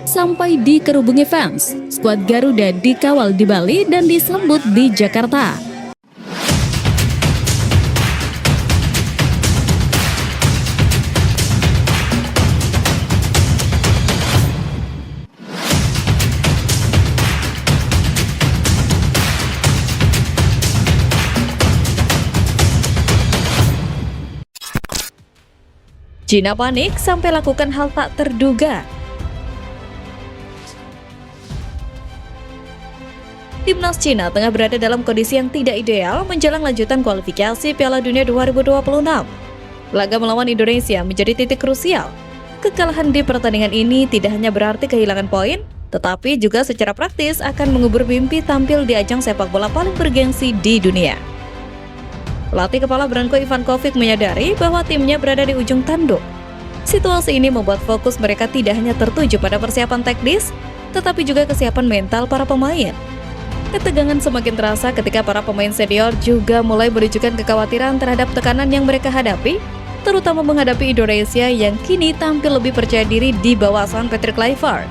Sampai dikerubungi fans, skuad Garuda dikawal di Bali dan disambut di Jakarta. Cina panik sampai lakukan hal tak terduga. Timnas Cina tengah berada dalam kondisi yang tidak ideal menjelang lanjutan kualifikasi Piala Dunia 2026. Laga melawan Indonesia menjadi titik krusial. Kekalahan di pertandingan ini tidak hanya berarti kehilangan poin, tetapi juga secara praktis akan mengubur mimpi tampil di ajang sepak bola paling bergengsi di dunia. Pelatih kepala Branko Ivankovic menyadari bahwa timnya berada di ujung tanduk. Situasi ini membuat fokus mereka tidak hanya tertuju pada persiapan teknis, tetapi juga kesiapan mental para pemain. Ketegangan semakin terasa ketika para pemain senior juga mulai menunjukkan kekhawatiran terhadap tekanan yang mereka hadapi, terutama menghadapi Indonesia yang kini tampil lebih percaya diri di bawah asuhan Patrick Kluivert.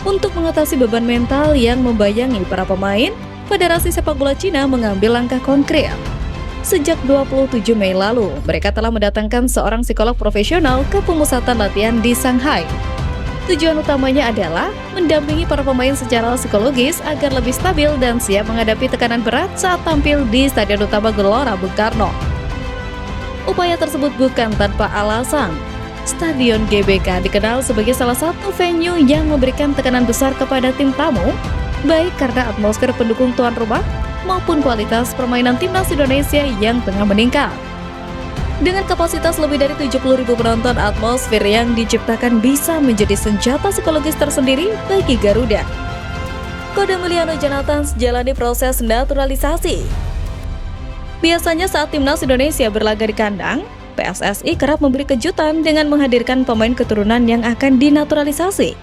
Untuk mengatasi beban mental yang membayangi para pemain, Federasi Sepak Bola Cina mengambil langkah konkret. Sejak 27 Mei lalu, mereka telah mendatangkan seorang psikolog profesional ke pemusatan latihan di Shanghai. Tujuan utamanya adalah mendampingi para pemain secara psikologis agar lebih stabil dan siap menghadapi tekanan berat saat tampil di Stadion Utama Gelora Bung Karno. Upaya tersebut bukan tanpa alasan. Stadion GBK dikenal sebagai salah satu venue yang memberikan tekanan besar kepada tim tamu, baik karena atmosfer pendukung tuan rumah maupun kualitas permainan timnas Indonesia yang tengah meningkat. Dengan kapasitas lebih dari 70.000 penonton, atmosfer yang diciptakan bisa menjadi senjata psikologis tersendiri bagi Garuda. Kode Emiliano Jonathans jalani proses naturalisasi. Biasanya saat timnas Indonesia berlaga di kandang, PSSI kerap memberi kejutan dengan menghadirkan pemain keturunan yang akan dinaturalisasi.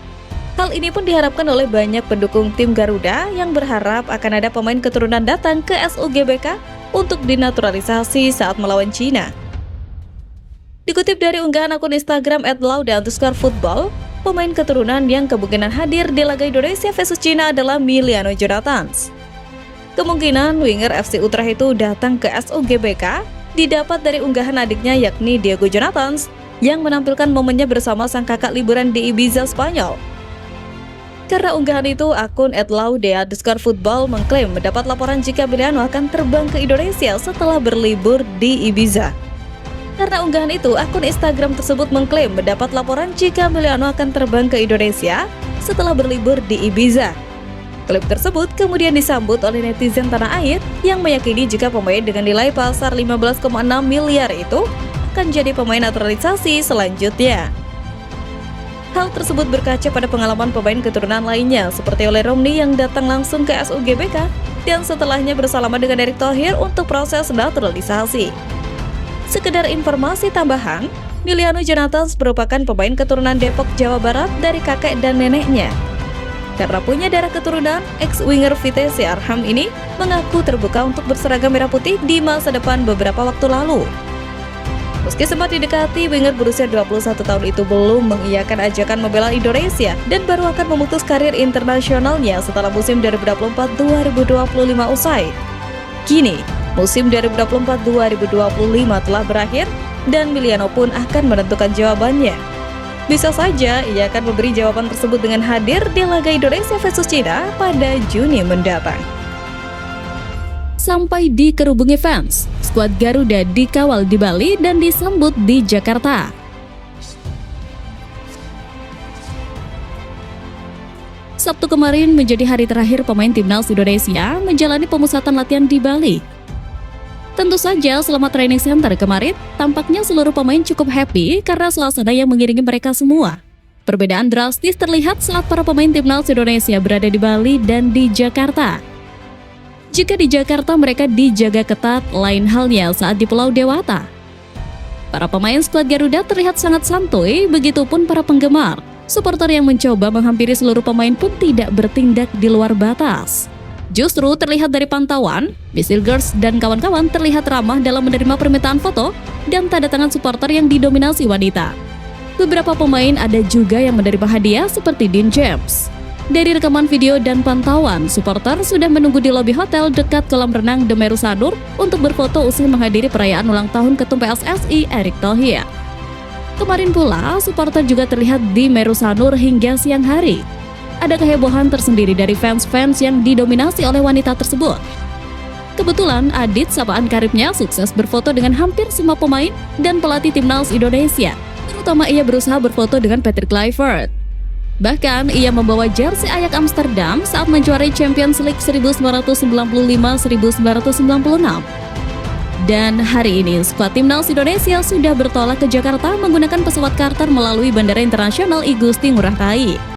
Hal ini pun diharapkan oleh banyak pendukung tim Garuda yang berharap akan ada pemain keturunan datang ke SUGBK untuk dinaturalisasi saat melawan Cina. Dikutip dari unggahan akun Instagram @lauda_football, pemain keturunan yang kemungkinan hadir di laga Indonesia vs Cina adalah Emiliano Jonathans. Kemungkinan winger FC Utrecht itu datang ke SUGBK didapat dari unggahan adiknya yakni Diego Jonathans yang menampilkan momennya bersama sang kakak liburan di Ibiza, Spanyol. Karena unggahan itu, akun @lauda_football mengklaim mendapat laporan jika Emiliano akan terbang ke Indonesia setelah berlibur di Ibiza. Karena unggahan itu, akun Instagram tersebut mengklaim mendapat laporan jika Emiliano akan terbang ke Indonesia setelah berlibur di Ibiza. Klip tersebut kemudian disambut oleh netizen tanah air yang meyakini jika pemain dengan nilai pasar 15,6 miliar itu akan jadi pemain naturalisasi selanjutnya. Hal tersebut berkaca pada pengalaman pemain keturunan lainnya seperti Ole Romney yang datang langsung ke SUGBK dan setelahnya bersalaman dengan Erick Thohir untuk proses naturalisasi. Sekedar informasi tambahan, Emiliano Jonathans merupakan pemain keturunan Depok, Jawa Barat dari kakek dan neneknya. Karena punya darah keturunan, ex-winger Vitesse Arnhem ini mengaku terbuka untuk berseragam merah putih di masa depan beberapa waktu lalu. Meski sempat didekati, winger berusia 21 tahun itu belum mengiyakan ajakan membela Indonesia dan baru akan memutus karir internasionalnya setelah musim 2024-2025 usai. Kini, musim 2024-2025 telah berakhir dan Emiliano pun akan menentukan jawabannya. Bisa saja ia akan memberi jawaban tersebut dengan hadir di laga Indonesia vs Cina pada Juni mendatang. Sampai dikerubungi fans, skuad Garuda dikawal di Bali dan disambut di Jakarta. Sabtu kemarin menjadi hari terakhir pemain timnas Indonesia menjalani pemusatan latihan di Bali. Tentu saja selama training center kemarin, tampaknya seluruh pemain cukup happy karena suasana yang mengiringi mereka semua. Perbedaan drastis terlihat saat para pemain timnas Indonesia berada di Bali dan di Jakarta. Jika di Jakarta mereka dijaga ketat, lain halnya saat di Pulau Dewata. Para pemain skuad Garuda terlihat sangat santuy, begitupun para penggemar. Supporter yang mencoba menghampiri seluruh pemain pun tidak bertindak di luar batas. Justru terlihat dari pantauan, Misil Girls dan kawan-kawan terlihat ramah dalam menerima permintaan foto dan tanda tangan supporter yang didominasi wanita. Beberapa pemain ada juga yang menerima hadiah seperti Dean James. Dari rekaman video dan pantauan, supporter sudah menunggu di lobi hotel dekat kolam renang The Meru Sanur untuk berfoto usai menghadiri perayaan ulang tahun Ketum PSSI Erick Thohir. Kemarin pula, supporter juga terlihat di Meru Sanur hingga siang hari. Ada kehebohan tersendiri dari fans-fans yang didominasi oleh wanita tersebut. Kebetulan Adit sapaan karibnya sukses berfoto dengan hampir semua pemain dan pelatih timnas Indonesia. Terutama ia berusaha berfoto dengan Patrick Kluivert. Bahkan ia membawa jersey Ajax Amsterdam saat menjuarai Champions League 1995-1996. Dan hari ini skuad timnas Indonesia sudah bertolak ke Jakarta menggunakan pesawat charter melalui Bandara Internasional I Gusti Ngurah Rai.